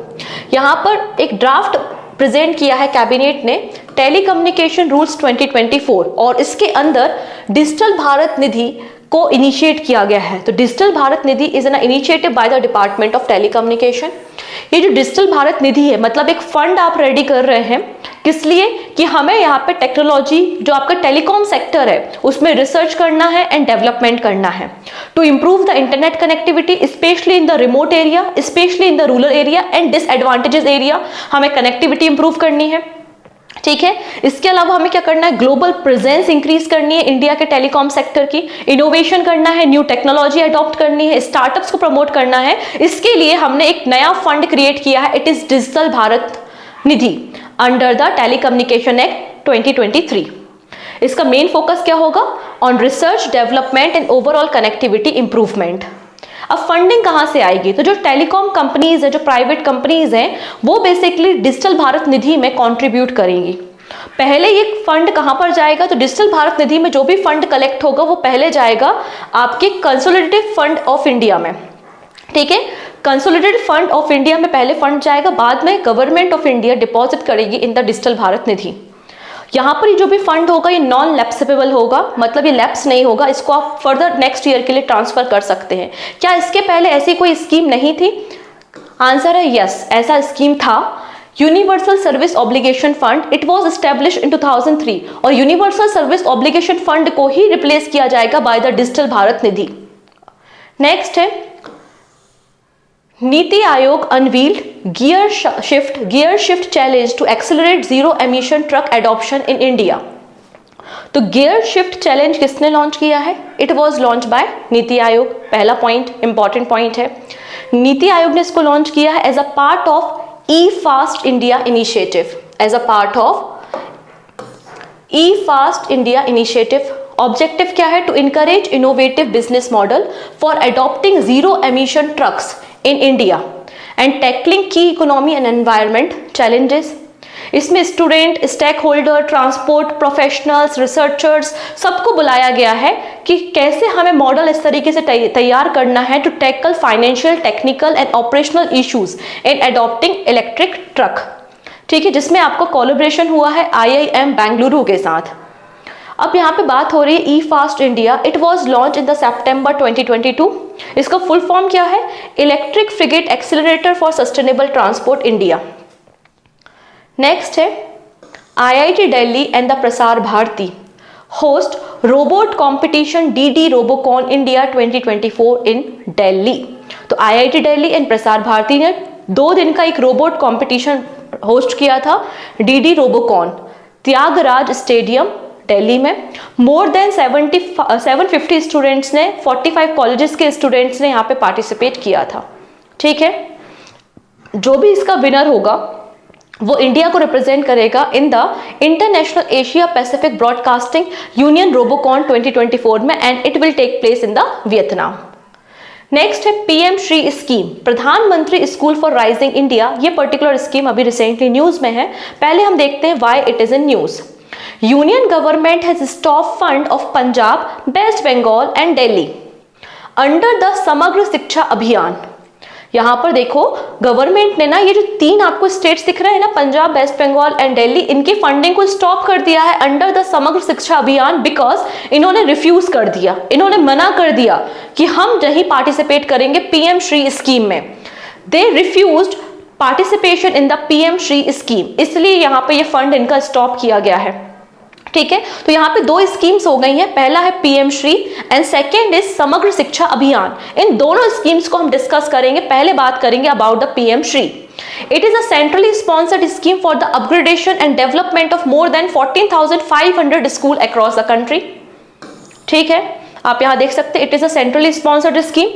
यहाँ पर एक ड्राफ्ट प्रेजेंट किया है कैबिनेट ने टेलीकम्युनिकेशन रूल्स 2024 और इसके अंदर डिजिटल भारत निधि को इनिशिएट किया गया है। तो digital Bharat Nidhi is an initiative by the department of telecommunication. ये जो डिजिटल भारत निधि है मतलब एक फंड आप रेडी कर रहे हैं, किस लिए कि हमें यहाँ पे टेक्नोलॉजी जो आपका टेलीकॉम सेक्टर है उसमें रिसर्च करना है एंड डेवलपमेंट करना है to improve the internet connectivity specially in the remote area, specially in the rural area and disadvantages area. हमें कनेक्टिविटी इंप्रूव करनी है। ठीक है, इसके अलावा हमें क्या करना है, ग्लोबल प्रेजेंस इंक्रीज करनी है इंडिया के टेलीकॉम सेक्टर की, इनोवेशन करना है, न्यू टेक्नोलॉजी अडॉप्ट करनी है, स्टार्टअप्स को प्रमोट करना है। इसके लिए हमने एक नया फंड क्रिएट किया है, it is digital Bharat Nidhi under the telecommunication act 2023। इसका मेन फोकस क्या होगा, on research development and overall connectivity improvement. अब फंडिंग कहाँ से आएगी, तो जो टेलीकॉम कंपनीज है, जो प्राइवेट कंपनीज हैं, वो बेसिकली डिजिटल भारत निधि में कंट्रीब्यूट करेंगी। पहले ये फंड कहाँ पर जाएगा, तो डिजिटल भारत निधि में जो भी फंड कलेक्ट होगा वो पहले जाएगा आपके कंसोलिडेटेड फंड ऑफ इंडिया में। ठीक है, कंसोलिडेटेड फंड ऑफ इंडिया में पहले फंड जाएगा, बाद में गवर्नमेंट ऑफ इंडिया डिपॉजिट करेगी इन द डिजिटल भारत निधि। यहाँ पर जो भी फंड होगा ये नॉन लैप्सेबल होगा, मतलब ये लैप्स नहीं होगा, इसको आप फर्दर नेक्स्ट ईयर के लिए ट्रांसफर कर सकते हैं। क्या इसके पहले ऐसी कोई स्कीम नहीं थी? आंसर है यस, ऐसा स्कीम था। Universal service obligation fund, it was established in 2003 और यूनिवर्सल सर्विस ऑब्लिगेशन फंड को ही रिप्लेस किया जाएगा by the digital Bharat Nidhi. Next है NITI Aayog unveiled gear shift challenge to accelerate zero emission truck adoption in India. तो gear shift challenge किसने launch किया है? It was launch by NITI Aayog. पहला पॉइंट, इंपॉर्टेंट पॉइंट है, नीति आयोग ने इसको लॉन्च किया है as a part of E fast India initiative. As a part of E fast India initiative objective क्या है? To encourage innovative business model for adopting zero emission trucks in India and tackling key economy and environment challenges. इसमें student, stakeholder, transport professionals, researchers सबको बुलाया गया है कि कैसे हमें मॉडल इस तरीके से तैयार करना है to tackle financial, technical and operational issues in adopting electric truck. ठीक है, जिसमें आपको कोलैबोरेशन हुआ है IIM बेंगलुरु के साथ। अब यहाँ पे बात हो रही है E fast India, it was launch in the September 2022। इसका फुल फॉर्म क्या है? Electric frigate accelerator for sustainable transport India. Next है IIT Delhi and the Prasar Bharati host robot competition DD Robocon India 2024 in Delhi. तो IIT दिल्ली एंड प्रसार भारती ने 2 दिन का एक robot competition host किया था, DD Robocon, Thyagaraj stadium Delhi में। मोर देन 750 स्टूडेंट्स ने, 45 कॉलेजेस के स्टूडेंट्स ने यहाँ पे पार्टिसिपेट किया था। ठीक है, जो भी इसका विनर होगा वो इंडिया को रिप्रेजेंट करेगा in the international Asia Pacific broadcasting union robocon 2024 में, and it will take place in the Vietnam. Next है PM Shri scheme, Pradhan Mantri school for rising India. ये पर्टिकुलर स्कीम अभी रिसेंटली न्यूज में है। पहले हम देखते हैं why it is in news. Union government has stop fund of Punjab, West Bengal and Delhi under the Samagra Shiksha अभियान। यहां पर देखो गवर्नमेंट ने ना ये जो 3 आपको स्टेट्स दिख रहे हैं ना, पंजाब, वेस्ट बंगाल एंड दिल्ली, इनकी फंडिंग को स्टॉप कर दिया है अंडर द समग्र शिक्षा अभियान, बिकॉज इन्होंने रिफ्यूज कर दिया, इन्होंने मना कर दिया कि हम नहीं पार्टिसिपेट करेंगे पीएम श्री स्कीम में। They refused participation in the PM Shri scheme, इसलिए यहां पे ये फंड इनका स्टॉप किया गया है। ठीक है, तो यहाँ पे 2 स्कीम्स हो गई हैं, पहला है PM Shri and second is समग्र शिक्षा अभियान। इन दोनों स्कीम्स को हम डिस्कस करेंगे। पहले बात करेंगे about the PM Shri. It is a centrally sponsored scheme for the upgradation and development of more than 14,500 school across the country. ठीक है, आप यहाँ देख सकते हैं it is a centrally sponsored scheme,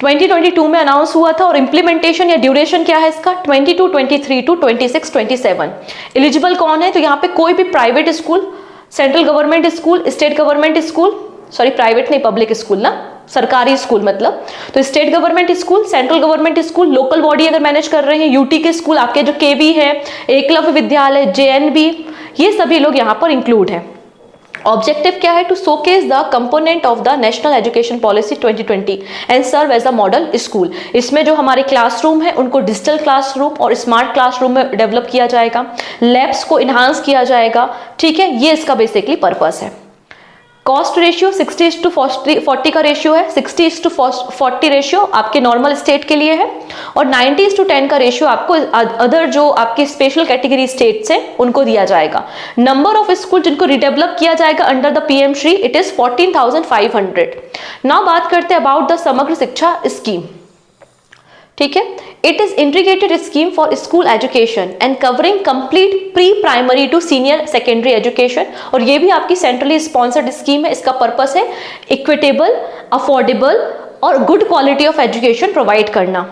2022 में अनाउंस हुआ था, और इंप्लीमेंटेशन या ड्यूरेशन क्या है इसका, 22-23 टू 26-27। एलिजिबल कौन है, तो यहाँ पे कोई भी private school, central government school, state government school, sorry private नहीं पब्लिक स्कूल ना, सरकारी स्कूल मतलब, तो state government school, central government school, local body अगर मैनेज कर रहे हैं, यूटी के स्कूल, आपके जो केवी है, एकलव्य विद्यालय, जेएनबी, ये सभी लोग यहाँ पर इंक्लूड हैं। ऑब्जेक्टिव क्या है, to showcase the component of the national education policy 2020 and serve as a model school. इसमें जो हमारे क्लासरूम है उनको डिजिटल क्लासरूम और स्मार्ट क्लासरूम में डेवलप किया जाएगा, लैब्स को इन्हांस किया जाएगा। ठीक है, ये इसका बेसिकली पर्पस है। कॉस्ट रेशियो 60:40 का रेशियो है, 60:40 रेशियो आपके नॉर्मल स्टेट के लिए है, और 90:10 का रेशियो आपको अदर जो आपकी स्पेशल कैटेगरी स्टेट्स हैं उनको दिया जाएगा। नंबर ऑफ स्कूल जिनको रिडेवलप किया जाएगा under the PM Shri, it is 14,500। Now बात करते हैं अबाउट द समग्र शिक्षा स्कीम। ठीक है, it is integrated scheme for school education and covering complete pre primary to senior secondary education, और ये भी आपकी सेंट्रली स्पॉन्सर्ड स्कीम है। इसका पर्पस है इक्विटेबल, अफोर्डेबल और good quality of education provide करना।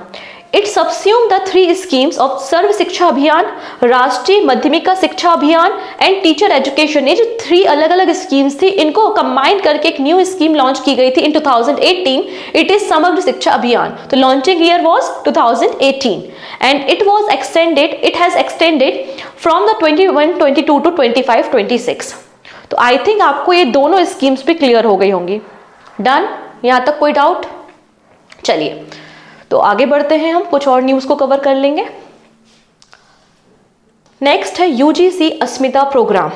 It subsume the 3 schemes of Sarva Shiksha Abhiyan, राष्ट्रीय माध्यमिका शिक्षा अभियान एंड टीचर एजुकेशन। ये जो 3 अलग अलग स्कीम्स थी, इनको कंबाइन करके एक न्यू स्कीम लॉन्च की गई थी इन 2018। इट इज समग्र शिक्षा अभियान। तो launching year was 2018 and it was extended, it has extended from the 21-22 to 25-26। तो आई थिंक आपको ये दोनों स्कीम्स भी क्लियर हो गई होंगी। डन, यहां तक कोई डाउट? चलिए तो आगे बढ़ते हैं, हम कुछ और न्यूज को कवर कर लेंगे। नेक्स्ट है UGC Asmita programme.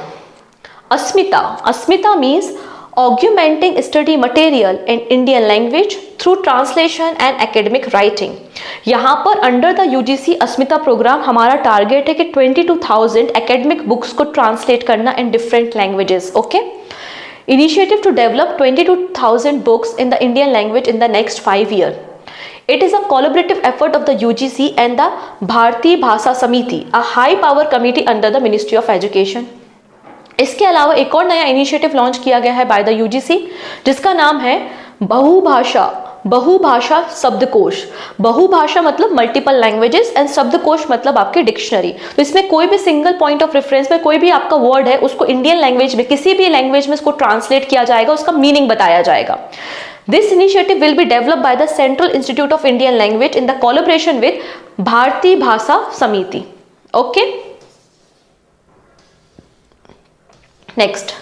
Asmita means augmenting study material in Indian language through translation and academic writing. यहाँ पर under the UGC Asmita programme हमारा टारगेट है कि 22,000 एकेडमिक बुक्स को ट्रांसलेट करना in different languages. Okay, initiative to develop 22,000 books in the Indian language in the next 5 years. It is a collaborative effort of the UGC and the भारतीय भाषा समिति, a high power committee under the Ministry of Education. इसके अलावा एक और नया initiative launch किया गया है बाय द यूजीसी, जिसका नाम है बहुभाषा शब्दकोश। बहुभाषा मतलब मल्टीपल लैंग्वेजेस एंड शब्दकोश मतलब आपके डिक्शनरी। तो इसमें कोई भी सिंगल पॉइंट ऑफ रेफरेंस में कोई भी आपका वर्ड है उसको इंडियन लैंग्वेज में, किसी भी लैंग्वेज में उसको ट्रांसलेट किया जाएगा, उसका मीनिंग बताया जाएगा। This initiative will be developed by the Central Institute of Indian Language in the collaboration with भारतीय भाषा समिति। Okay? Next,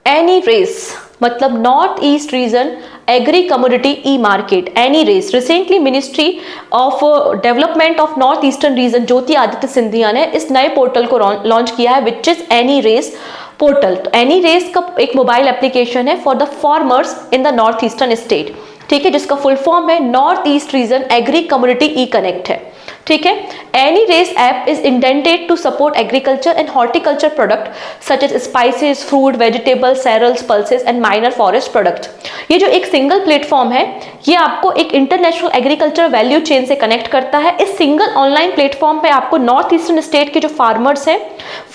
any race मतलब north east region agri commodity e market. Any race, recently ministry of development of north eastern region Jyotiraditya Scindia ने इस नए portal को launch किया है, which is any race portal. तो एनी रेस का एक मोबाइल एप्लीकेशन है for the farmers in the north eastern state. ठीक है, जिसका फुल फॉर्म है north east region agri community e connect है। ठीक है, any race app is intended to support agriculture and horticulture product such as spices, fruit, vegetables, cereals, pulses and minor forest product. ये जो एक सिंगल प्लेटफॉर्म है, ये आपको एक इंटरनेशनल एग्रीकल्चर वैल्यू चेन से कनेक्ट करता है। इस सिंगल ऑनलाइन प्लेटफॉर्म पे आपको नॉर्थ ईस्टर्न स्टेट के जो फार्मर्स हैं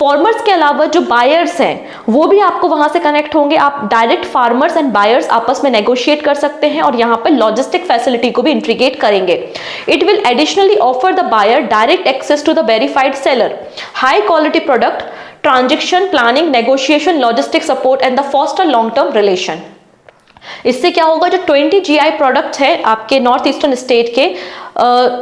फार्मर्स के अलावा जो बायर्स हैं वो भी आपको वहां से कनेक्ट होंगे, आप डायरेक्ट फार्मर्स एंड बायर्स आपस में नेगोशिएट कर सकते हैं और यहाँ पे लॉजिस्टिक फैसिलिटी को भी इंटीग्रेट करेंगे। It will additionally offer the buyer direct access to the verified seller, high quality product, transaction planning, negotiation, logistic support and the foster long term relation. इससे क्या होगा, जो 20 GI प्रोडक्ट्स है आपके north eastern state के,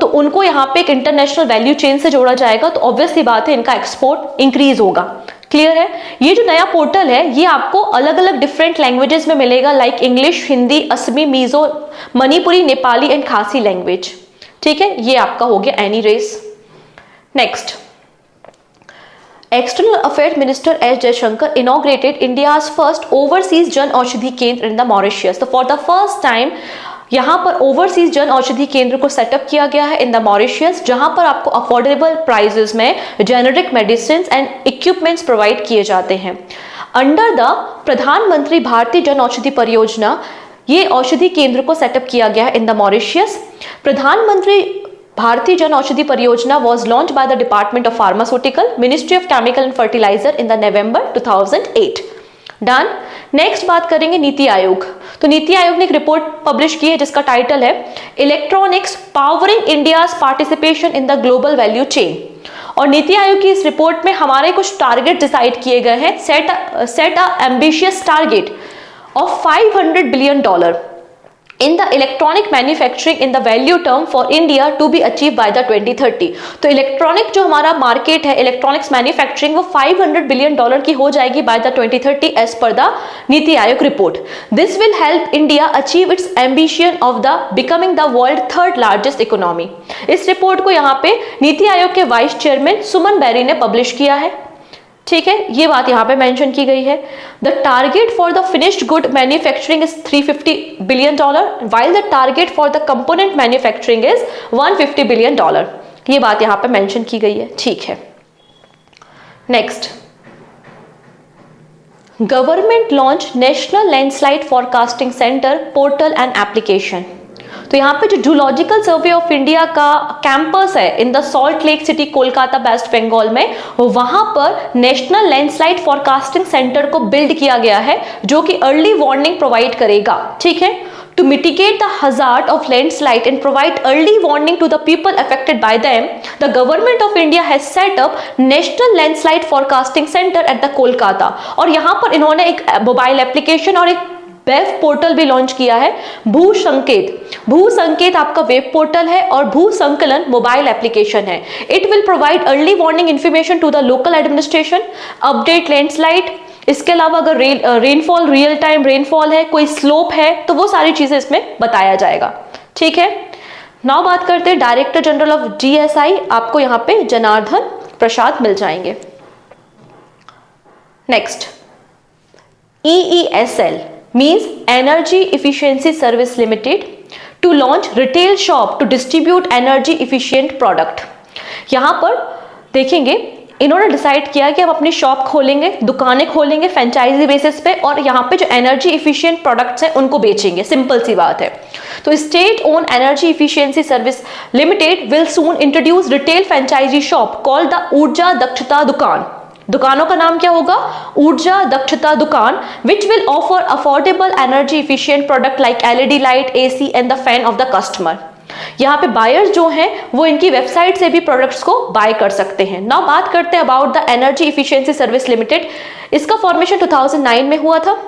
तो उनको यहाँ पे एक इंटरनेशनल वैल्यू चेन से जोड़ा जाएगा, तो ऑब्वियसली बात है इनका एक्सपोर्ट इंक्रीज होगा। क्लियर है? ये जो नया पोर्टल है ये आपको अलग अलग डिफरेंट लैंग्वेजेस में मिलेगा, like English, Hindi, Assamese, Mizo, Manipuri, Nepali and Khasi language. ठीक है, ये आपका हो गया एनी रेस। Next, External Affairs Minister S. Jaishankar inaugurated India's first overseas Jan Aushadhi केंद्र in the Mauritius। तो for the first time यहाँ पर ओवरसीज जन औषधि केंद्र को सेटअप किया गया है इन द मॉरिशियस, जहां पर आपको अफोर्डेबल प्राइसेस में generic medicine and equipments provide किए जाते हैं। अंडर द प्रधानमंत्री भारतीय जन औषधि परियोजना ये औषधि केंद्र को सेटअप किया गया है इन द मॉरिशियस। प्रधानमंत्री भारतीय जन औषधि परियोजना was launched by the Department of Pharmaceutical, Ministry of Chemical and Fertilizer in the November 2008। Done. Next बात करेंगे नीति आयोग। तो नीति आयोग ने एक रिपोर्ट पब्लिश की है जिसका टाइटल है electronics powering India's participation in the global value chain. और नीति आयोग की इस रिपोर्ट में हमारे कुछ टारगेट डिसाइड किए गए हैं, set a ambitious target of $500 billion in the electronic manufacturing in the value term for India to be achieved by the 2030। तो इलेक्ट्रॉनिक जो हमारा मार्केट है, इलेक्ट्रॉनिक्स मैन्युफैक्चरिंग, वो $500 billion की हो जाएगी by the 2030 as per the NITI Aayog report. This will help India achieve its ambition of the becoming the world third largest economy। इस report को यहाँ पे नीति आयोग के वाइस चेयरमैन सुमन बेरी ने पब्लिश किया है। ठीक है, ये बात यहाँ पे मेंशन की गई है। The target for the finished good manufacturing is $350 billion, while the target for the component manufacturing is $150 billion। ये बात यहाँ पे मेंशन की गई है। ठीक है, next, government launch national landslide forecasting centre portal and application. तो यहाँ पे जो जूलॉजिकल सर्वे ऑफ इंडिया का कैंपस है in the salt lake city Kolkata West Bengal में, वहां पर नेशनल लैंडस्लाइड फोरकास्टिंग सेंटर को बिल्ड किया गया है जो कि अर्ली वार्निंग प्रोवाइड करेगा। ठीक है, to mitigate the hazard of landslide and provide early warning to the people affected by them, the government of India has set up National Landslide Forecasting Center at the Kolkata। और यहाँ पर इन्होंने एक mobile application और एक web portal भी launch किया है, भू संकेत। भू संकेत आपका वेब पोर्टल है और भू संकलन मोबाइल एप्लीकेशन है। It will provide early warning information to the local administration, update landslide, इसके अलावा अगर रेनफॉल, रियल टाइम रेनफॉल है, कोई स्लोप है, तो वो सारी चीजें इसमें बताया जाएगा। ठीक है, नाउ बात करते हैं डायरेक्टर जनरल ऑफ GSI, आपको यहाँ पे जनार्दन प्रसाद मिल जाएंगे। Next, EESL means Energy Efficiency Service Limited to launch retail shop to distribute energy efficient product। यहाँ पर देखेंगे इन्होंने डिसाइड किया कि हम अपनी शॉप खोलेंगे, दुकानें खोलेंगे फ्रेंचाइजी बेसिस पे, और यहाँ पे जो एनर्जी इफिशिएंट प्रोडक्ट्स हैं उनको बेचेंगे। सिंपल सी बात है। तो state own energy efficiency service limited will soon introduce retail franchise shop called the Urja Dakshata दुकान। दुकानों का नाम क्या होगा? ऊर्जा दक्षता दुकान, which will offer affordable energy efficient product like LED light, AC and the fan of the customer. यहाँ पे बायर्स जो हैं वो इनकी वेबसाइट से भी प्रोडक्ट्स को बाय कर सकते हैं। नाउ बात करते हैं about the energy efficiency service limited. इसका फॉर्मेशन 2009 में हुआ था,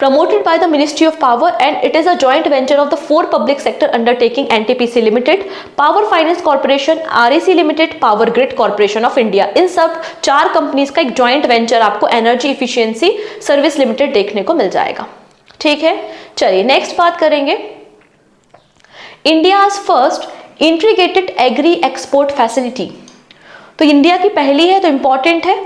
promoted by the Ministry of Power, and it is a joint venture of the 4 public sector undertaking NTPC Limited, Power Finance Corporation, REC Limited, Power Grid Corporation of India। इन सब 4 companies का एक joint venture आपको energy efficiency service limited देखने को मिल जाएगा। ठीक है, चलिए नेक्स्ट बात करेंगे India's first integrated agri export facility. तो इंडिया की पहली है, तो इंपॉर्टेंट है।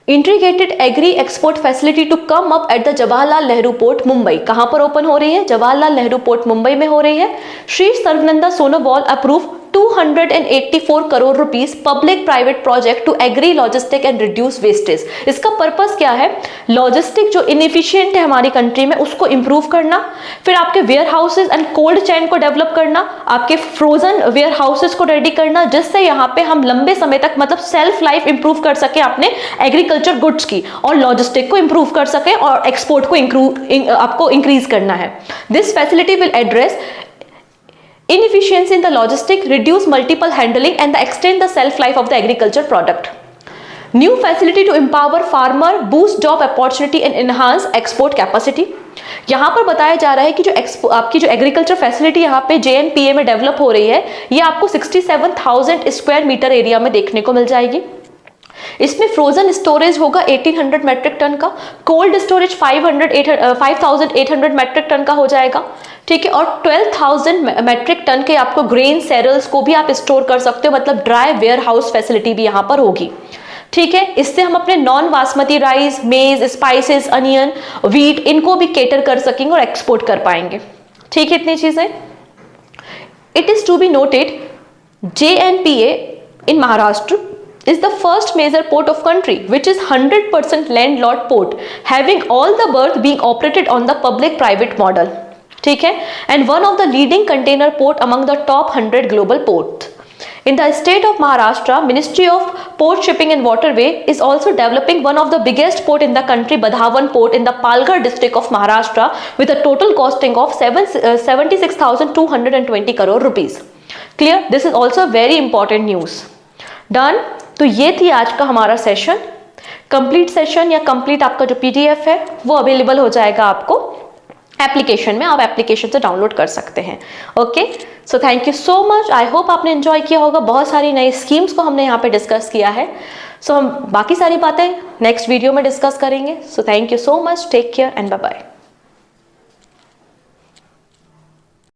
Integrated agri export facility to come up at the Jawaharlal Nehru port Mumbai. कहां पर ओपन हो रही है? जवाहरलाल नेहरू पोर्ट मुंबई में हो रही है। Shri Sarbananda Sonowal approve 284 crore rupees public private project to agri logistic and reduce wastage. इसका पर्पस क्या है? लॉजिस्टिक जो इनएफिशिएंट है हमारी कंट्री में उसको इंप्रूव करना, फिर आपके warehouses and cold chain को डेवलप करना, आपके फ्रोजन वेयर हाउसेज को रेडी करना, जिससे यहाँ पे हम लंबे समय तक मतलब सेल्फ लाइफ इंप्रूव कर सके अपने एग्रीकल्चर गुड्स की, और लॉजिस्टिक को इंप्रूव कर सके, और एक्सपोर्ट को आपको इंक्रीज करना है। This facility will address inefficiency in the logistic, reduce multiple handling and extend the shelf life of the agriculture product. New facility to empower farmer, boost job opportunity and enhance export capacity. यहाँ पर बताया जा रहा है कि जो आपकी जो एग्रीकल्चर फैसिलिटी यहाँ पे JNPA में डेवलप हो रही है, ये आपको 67,000 स्क्वायर मीटर एरिया में देखने को मिल जाएगी। इसमें फ्रोजन स्टोरेज होगा 1800 मेट्रिक टन का, कोल्ड स्टोरेज 5800 मेट्रिक टन का हो जाएगा, ठीक है, और 12,000 मेट्रिक टन के आपको ग्रेन सेरल्स को भी आप स्टोर कर सकते हो, मतलब ड्राई वेयर हाउस फैसिलिटी भी यहाँ पर होगी, ठीक है। इससे हम अपने नॉन बासमती राइस, मेज, स्पाइसेस, अनियन, व्हीट, इनको भी केटर कर सकेंगे और एक्सपोर्ट कर पाएंगे, ठीक है, इतनी चीजें। It is to be noted JNPA in Maharashtra is the first major port of country which is 100% landlord port, having all the berth being operated on the public private model, ठीक है, and one of the leading container port among the top 100 global ports. In the state of Maharashtra, Ministry of Port Shipping and Waterway is also developing one of the biggest port in the country, Badhavan Port in the Palghar district of Maharashtra, with a total costing of 76,220 crore rupees. Clear? This is also a very important news. Done? तो ये थी आज का हमारा session. Complete session या complete आपका जो PDF है वो अवेलेबल हो जाएगा आपको एप्लीकेशन में, आप एप्लीकेशन से डाउनलोड कर सकते हैं। Okay, so thank you so much. I hope आपने एंजॉय किया होगा। बहुत सारी नई स्कीम्स को हमने यहाँ पे डिस्कस किया है। सो हम बाकी सारी बातें नेक्स्ट वीडियो में डिस्कस करेंगे। So thank you so much, take care and bye bye.